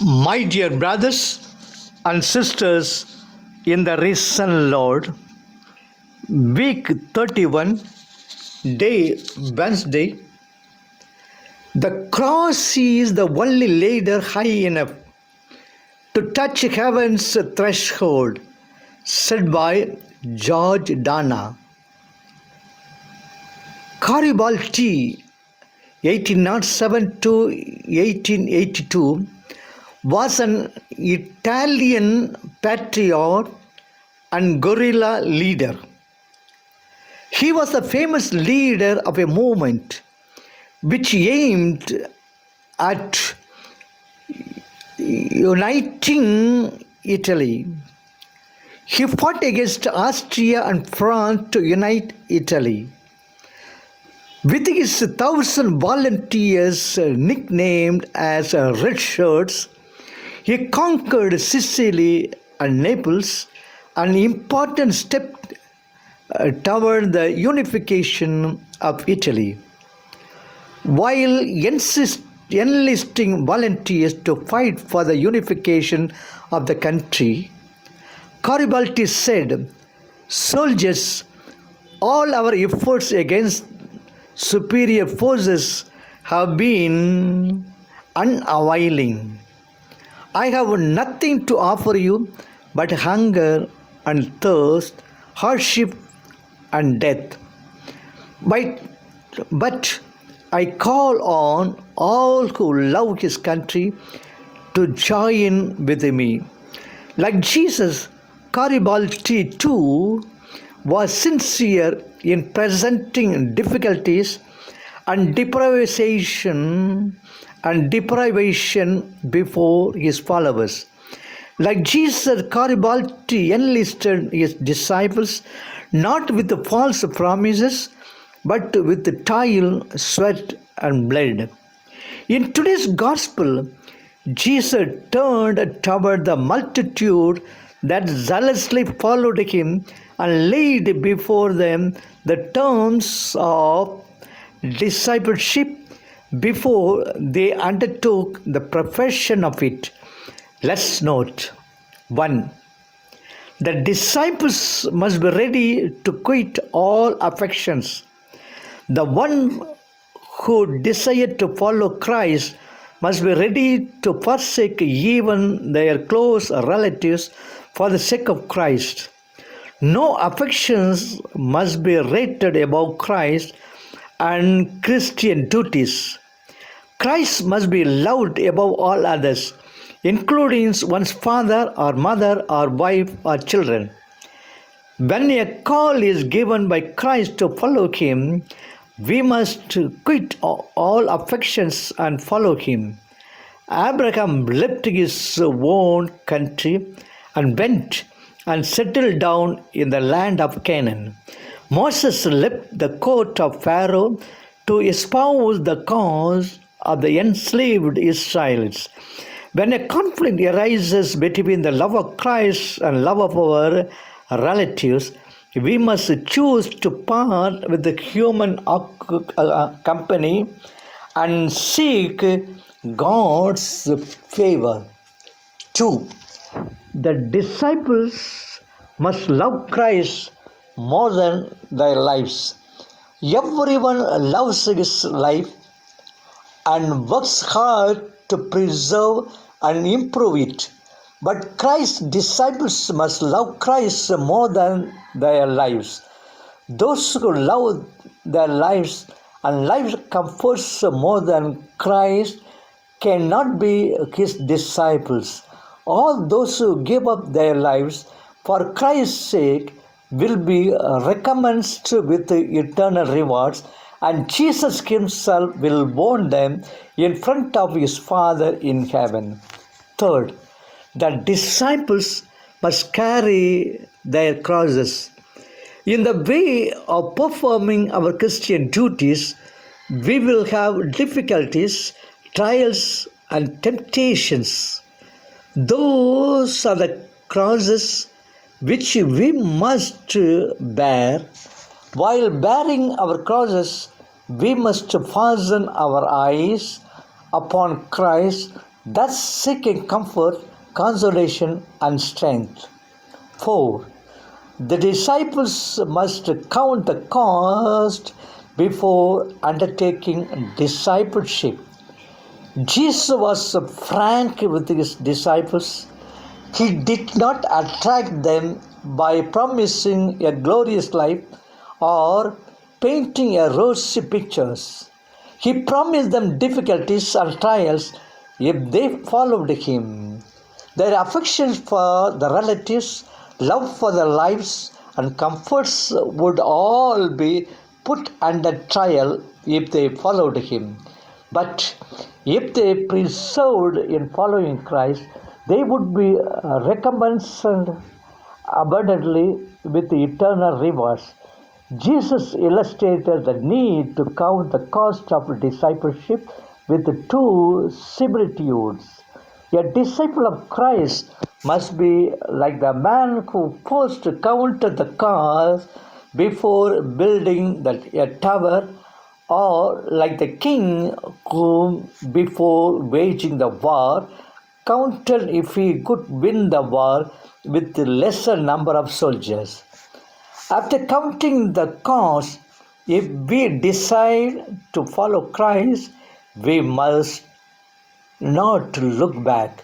My dear brothers and sisters in the risen Lord, week 31, day Wednesday, the cross is the only ladder high enough to touch heaven's threshold, said by George Dana. Garibaldi, 1807 to 1882, was an Italian patriot and guerrilla leader. He was a famous leader of a movement which aimed at uniting Italy. He fought against Austria and France to unite Italy. With his 1,000 volunteers nicknamed as Red Shirts, he conquered Sicily and Naples, an important step toward the unification of Italy. While enlisting volunteers to fight for the unification of the country, Garibaldi said, "Soldiers, all our efforts against superior forces have been unavailing. I have nothing to offer you but hunger and thirst, hardship and death. But I call on all who love his country to join with me." Like Jesus, Garibaldi too was sincere in presenting difficulties and deprivation before his followers. Like Jesus, Garibaldi enlisted his disciples not with the false promises, but with the toil, sweat, and blood. In today's gospel, Jesus turned toward the multitude that zealously followed him and laid before them the terms of discipleship before they undertook the profession of it. Let's note 1. The disciples must be ready to quit all affections. The one who desire to follow Christ must be ready to forsake even their close relatives for the sake of Christ. No affections must be rated above Christ and Christian duties. Christ must be loved above all others, including one's father or mother or wife or children. When a call is given by Christ to follow him, we must quit all affections and follow him. Abraham left his own country and went and settled down in the land of Canaan. Moses left the court of Pharaoh to espouse the cause of the enslaved Israelites. When a conflict arises between the love of Christ and love of our relatives, we must choose to part with the human company and seek God's favor. 2. The disciples must love Christ more than their lives. Everyone loves his life and works hard to preserve and improve it. But Christ's disciples must love Christ more than their lives. Those who love their lives and life comforts more than Christ cannot be his disciples. All those who give up their lives for Christ's sake will be recompensed with eternal rewards, and Jesus himself will warn them in front of his Father in heaven. 3. The disciples must carry their crosses. In the way of performing our Christian duties, we will have difficulties, trials, and temptations. Those are the crosses which we must bear. While bearing our crosses, we must fasten our eyes upon Christ, thus seeking comfort, consolation, and strength. 4. The disciples must count the cost before undertaking discipleship. Jesus was frank with his disciples. He did not attract them by promising a glorious life or painting a rosy pictures. He promised them difficulties and trials if they followed him. Their affection for the relatives, love for their lives, and comforts would all be put under trial if they followed him. But if they persevered in following Christ, they would be recompensed abundantly with eternal rewards. Jesus illustrated the need to count the cost of discipleship with two similitudes. A disciple of Christ must be like the man who first counted the cost before building a tower, or like the king who, before waging the war, counted if he could win the war with a lesser number of soldiers. After counting the cost, if we decide to follow Christ, we must not look back.